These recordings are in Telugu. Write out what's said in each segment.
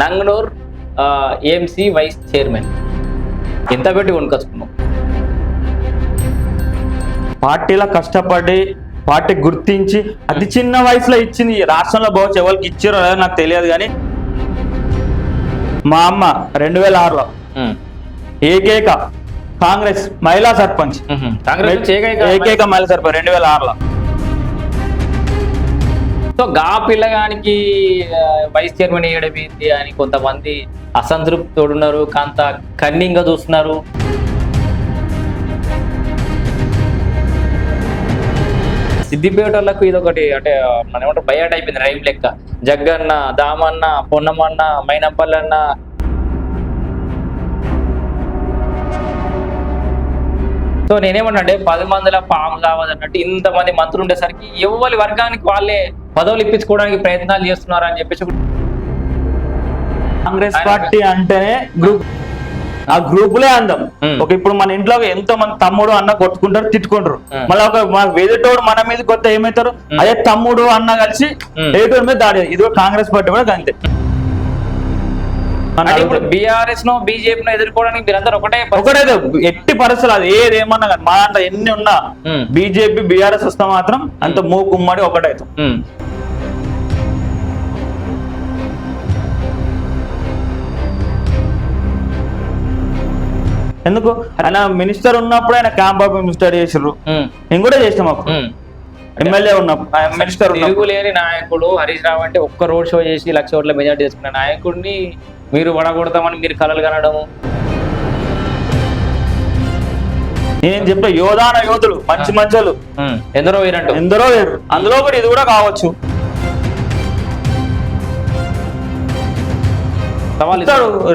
నంగనూర్ ఏఎంసీ వైస్ చైర్మన్ ఎంత పెట్టి కొనుకొచ్చుకున్నాం. పార్టీలో కష్టపడి పార్టీ గుర్తించి అతి చిన్న వయసులో ఇచ్చింది. రాష్ట్రంలో బహుశా ఎవరికి ఇచ్చారో లేదో నాకు తెలియదు, కానీ మా అమ్మ 2006లో ఏకైక కాంగ్రెస్ మహిళా సర్పంచ్, ఏకైక మహిళా సర్పంచ్ 2006లో. సో గా పిల్లగానికి వైస్ చైర్మన్ వేయడమేంటి అని కొంతమంది అసంతృప్తితోడున్నారు, కాంత కన్నింగ్ గా చూస్తున్నారు. సిద్దిపేటలకు ఇదొకటి అంటే మన ఏమంటారు బయాట్ అయిపోయింది రైమ్ లెక్క. జగ్గన్న, దామన్న, పొన్నమన్న, మైనంపల్లన్న, సో నేనేమన్నా అంటే 10 మందిలో పాము కావద్దు అన్నట్టు ఇంతమంది మంత్రులు ఉండేసరికి ఎవరి వర్గానికి వాళ్ళే పదవులు ఇప్పించుకోవడానికి ప్రయత్నాలు చేస్తున్నారు అని చెప్పేసి. కాంగ్రెస్ పార్టీ అంటేనే గ్రూప్, ఆ గ్రూపులే అందం. ఒక ఇప్పుడు మన ఇంట్లో ఎంతో మంది తమ్ముడు అన్న కొట్టుకుంటారు, తిట్టుకుంటారు. మళ్ళీ ఒక వెదిటోడు మన మీద కొత్త ఏమవుతారు, అదే తమ్ముడు అన్న కలిసి ఎదుటోడి మీద దాడి. ఇది కాంగ్రెస్ పార్టీ కూడా అంతే. ఇప్పుడు బీఆర్ఎస్ నో బీజేపీ ఎదుర్కోవడానికి మీరందరూ ఒకటే ఎట్టి పరిస్థితులు అది ఏదేమన్నా కానీ మా దాంట్లో ఎన్ని ఉన్నా బీజేపీ బీఆర్ఎస్ వస్తే మాత్రం అంత మూకుమ్మడి ఒకటైతాం. ఎందుకు ఆయన మినిస్టర్ ఉన్నప్పుడు ఆయన క్యాంప్ ఆఫ్ మినిస్టర్ చేసారు, నేను కూడా చేసినాం అప్పుడు. ఎమ్మెల్యే ఉన్నప్పుడు మినిస్టర్ తిరుగులేని నాయకుడు హరీష్ రావు అంటే ఒక్క రోడ్ షో చేసి 1,00,000 ఓట్ల మెజార్టీ చేసుకున్న నాయకుడిని మీరు వడగొడతామని మీరు కలలు కనడము. నేను చెప్పే యోధాన యోధులు మంచి మంచోళ్ళు ఎందరో వేరంట, ఎందరో వేరు. అందులో కూడా ఇది కూడా కావచ్చు.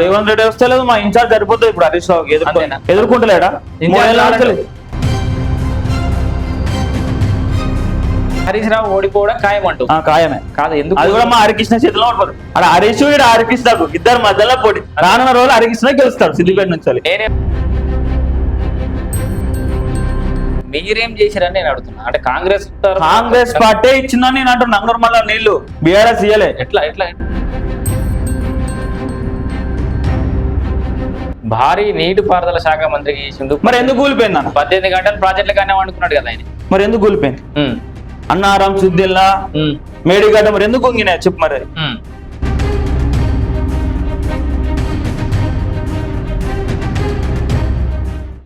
రేవంత్ రెడ్డి వస్తే లేదు, మా ఇన్ఛార్జ్ సరిపోతుంది. ఇప్పుడు హరీష్ రావు ఎదుర్కొంటలేడా? హరీష్ రావు ఓడిపోవడం ఖాయమంటూ ఖాయమే కాదు. ఎందుకు అది కూడా మా హరికృష్ణ చేతిలో ఓడిపోదు. అక్కడ హరీష్ ఇక్కడ హరికృష్ణకు ఇద్దరు మధ్యలో పోటీ. రానున్న రోజులు హరికృష్ణ గెలుస్తాడు సిద్దిపేట నుంచి. మీరేం చేశారని నేను అడుగుతున్నా. అంటే కాంగ్రెస్ పార్టీ ఇచ్చిందని నేను అంటున్నా. నంగనూరు మళ్ళీ నీళ్లు బీఆర్ఎస్ ఇయ్యలే. ఎట్లా ఎట్లా భారీ నీటిపారుదల శాఖ మంత్రికి చేసిండు, మరి ఎందుకు కూలిపోయింది అన్న? 18 గంటలు ప్రాజెక్టులు కానీ అనుకున్నాడు కదా ఆయన, మరి ఎందుకు కూలిపోయింది? అన్నారం, సుద్దిల్లా, మేడిగడ్డ మరి ఎందుకు కుంగినాయి చెప్పు మరి.